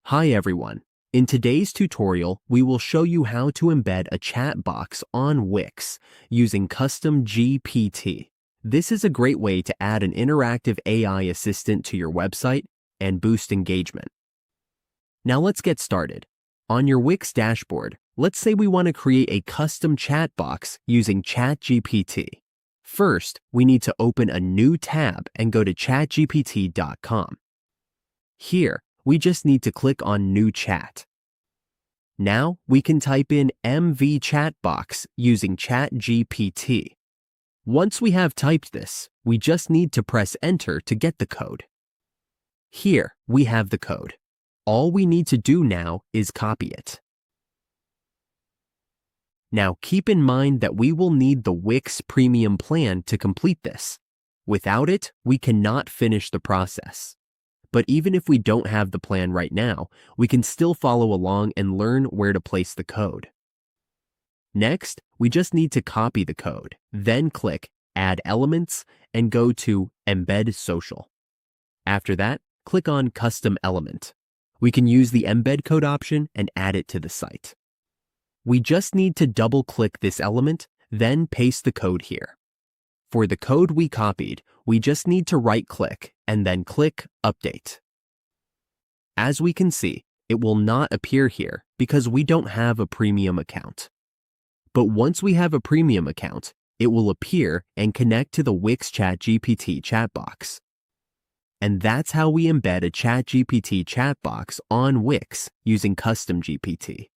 Hi everyone. In today's tutorial, we will show you how to embed a chat box on Wix using Customgpt. This is a great way to add an interactive AI assistant to your website and boost engagement. Now let's get started. On your Wix dashboard, let's say we want to create a custom chat box using Chatgpt. First, we need to open a new tab and go to chatgpt.com. Here, we just need to click on New Chat. Now, we can type in MV Chatbox using Chatgpt. Once we have typed this, we just need to press Enter to get the code. Here, we have the code. All we need to do now is copy it. Now, keep in mind that we will need the Wix Premium plan to complete this. Without it, we cannot finish the process. But even if we don't have the plan right now, we can still follow along and learn where to place the code. Next, we just need to copy the code, then click Add Elements and go to Embed Social. After that, click on Custom Element. We can use the embed code option and add it to the site. We just need to double-click this element, then paste the code here. For the code we copied, we just need to right-click and then click Update. As we can see, it will not appear here because we don't have a premium account. But once we have a premium account, it will appear and connect to the Wix Chatgpt chat box. And that's how we embed a Chatgpt chat box on Wix using Customgpt.